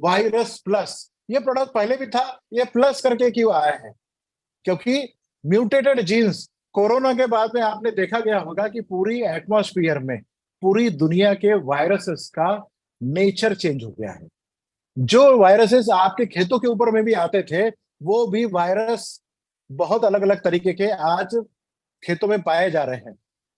Virus plus. ये product पहले भी था, ये प्लस करके क्यों आया है? क्योंकि म्यूटेटेड जीन्स, कोरोना के बाद में आपने देखा गया होगा कि पूरी एटमॉस्फेयर में, पूरी दुनिया के वायरसेस का नेचर चेंज हो गया है। जो वायरसेस आपके खेतों के ऊपर में भी आते थे, वो भी वायरस बहुत अलग अलग तरीके के आज खेतों में पाए जा रहे हैं।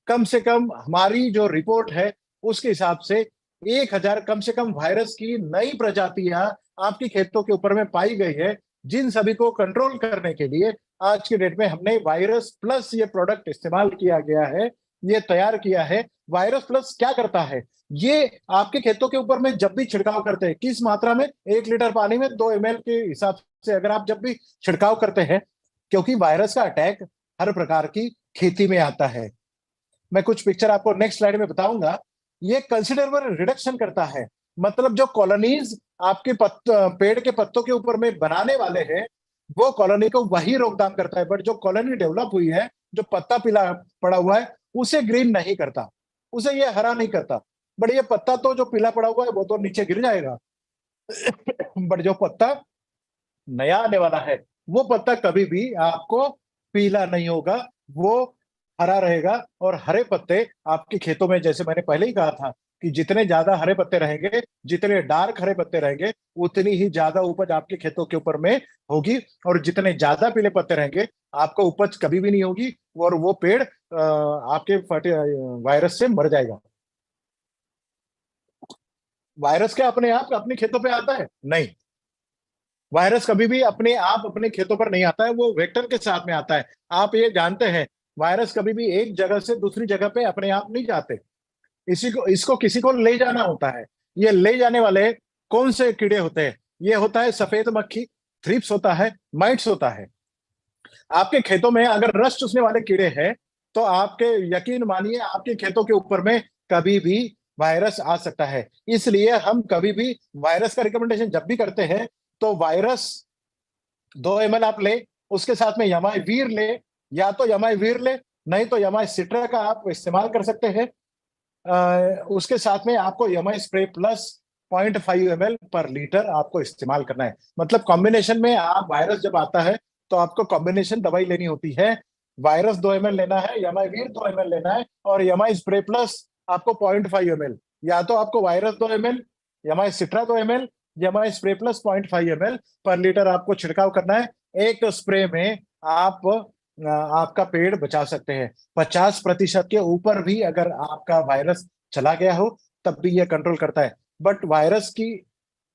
कम से कम हमारी जो रिपोर्ट है उसके हिसाब से 1,000 कम से कम वायरस की नई प्रजातियां आपके खेतों के ऊपर में पाई गई है, जिन सभी को कंट्रोल करने के लिए आज के डेट में हमने वायरस प्लस ये प्रोडक्ट इस्तेमाल किया गया है, ये तैयार किया है। वायरस प्लस क्या करता है? ये आपके खेतों के ऊपर में जब भी छिड़काव करते हैं, किस मात्रा में? 1 लीटर पानी में 2 ml के हिसाब से अगर आप जब भी छिड़काव करते हैं, क्योंकि वायरस का अटैक हर प्रकार की खेती में आता है। मैं कुछ पिक्चर आपको नेक्स्ट स्लाइड में बताऊंगा। ये कंसिडरेबल रिडक्शन करता है, मतलब जो कॉलोनीज आपके पेड़ के पत्तों के ऊपर में बनाने वाले हैं, वो कॉलोनी को वही रोकथाम करता है। बट जो कॉलोनी डेवलप हुई है, जो पत्ता पीला पड़ा हुआ है, उसे ग्रीन नहीं करता, उसे ये हरा नहीं करता। बट ये पत्ता तो जो पीला पड़ा हुआ है वो तो नीचे गिर जाएगा। बट जो पत्ता नया आने वाला है, वो पत्ता कभी भी आपको पीला नहीं होगा, वो हरा रहेगा। और हरे पत्ते आपके खेतों में, जैसे मैंने पहले ही कहा था, कि जितने ज्यादा हरे पत्ते रहेंगे, जितने डार्क हरे पत्ते रहेंगे, उतनी ही ज्यादा उपज आपके खेतों के ऊपर में होगी। और जितने ज्यादा पीले पत्ते रहेंगे, आपको उपज कभी भी नहीं होगी, और वो पेड़ आपके वायरस से मर जाएगा। वायरस क्या अपने आप अपने खेतों पे आता है? नहीं, वायरस कभी भी अपने आप अपने खेतों पर नहीं आता है, वो वेक्टर के साथ में आता है। आप ये जानते हैं, वायरस कभी भी एक जगह से दूसरी जगह पे अपने आप नहीं जाते, इसी को इसको किसी को ले जाना होता है। ये ले जाने वाले कौन से कीड़े होते हैं? ये होता है सफेद मक्खी, थ्रिप्स होता है, माइट्स होता है। आपके खेतों में अगर रस चूसने वाले कीड़े हैं, तो आपके यकीन मानिए आपके खेतों के ऊपर में कभी भी वायरस आ सकता है। इसलिए हम कभी भी वायरस का रिकमेंडेशन जब भी करते हैं, तो वायरस 2 ml आप ले, उसके साथ में यमाई वीर ले, या तो यमाई वीर ले, नहीं तो यमाई सिट्रा का आप इस्तेमाल कर सकते हैं। उसके साथ में आपको Yamai spray plus 0.5 ml per litre आपको इस्तेमाल करना है। मतलब कॉम्बिनेशन में, आप वायरस जब आता है तो आपको कॉम्बिनेशन दवाई लेनी होती है। वायरस 2 ml लेना है, यमाई वीर 2 ml लेना है, और यमाई स्प्रे प्लस आपको 0.5 ml। या तो आपको वायरस 2 ml, यमाई सिट्रा 2 ml, यमाई spray plus 0.5 ml per litre आपको छिड़काव करना है। एक स्प्रे में आप आपका पेड़ बचा सकते हैं। 50% के ऊपर भी अगर आपका वायरस चला गया हो, तब भी यह कंट्रोल करता है। बट वायरस की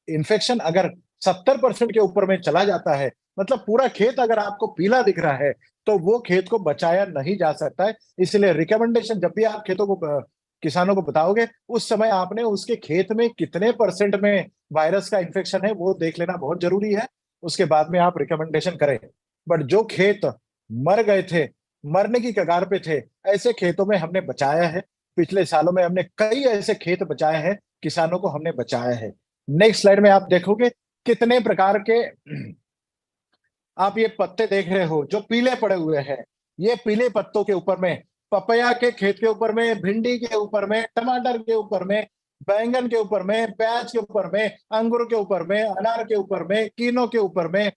इन्फेक्शन अगर 70% के ऊपर में चला जाता है, मतलब पूरा खेत अगर आपको पीला दिख रहा है, तो वो खेत को बचाया नहीं जा सकता है। इसलिए रिकमेंडेशन जब भी आप खेतों को किसानों को बताओगे, उस समय आपने उसके खेत में कितने परसेंट में वायरस का इन्फेक्शन है वो देख लेना बहुत जरूरी है। उसके बाद में आप रिकमेंडेशन करें। बट जो खेत मर गए थे, मरने की कगार पे थे, ऐसे खेतों में हमने बचाया है। पिछले सालों में हमने कई ऐसे खेत बचाए हैं, किसानों को हमने बचाया है। नेक्स्ट स्लाइड में आप देखोगे कितने प्रकार के आप ये पत्ते देख रहे हो जो पीले पड़े हुए हैं। ये पीले पत्तों के ऊपर में, पपैया के खेत के ऊपर में, भिंडी के ऊपर में, टमाटर के ऊपर में, बैंगन के ऊपर में, प्याज के ऊपर में, अंगूर के ऊपर में, अनार के ऊपर में, कीनों के ऊपर में,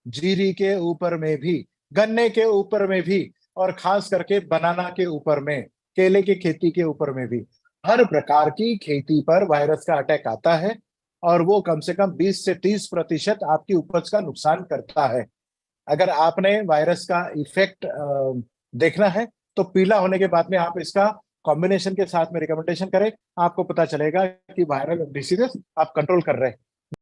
जीरी के ऊपर में भी, गन्ने के ऊपर में भी, और खास करके बनाना के ऊपर में, केले की खेती के ऊपर में भी, हर प्रकार की खेती पर वायरस का अटैक आता है। और वो कम से कम 20 से 30% आपकी उपज का नुकसान करता है। अगर आपने वायरस का इफेक्ट देखना है, तो पीला होने के बाद में आप इसका कॉम्बिनेशन के साथ में रिकमेंडेशन करें, आपको पता चलेगा कि वायरल डिसीजेस आप कंट्रोल कर रहे हैं।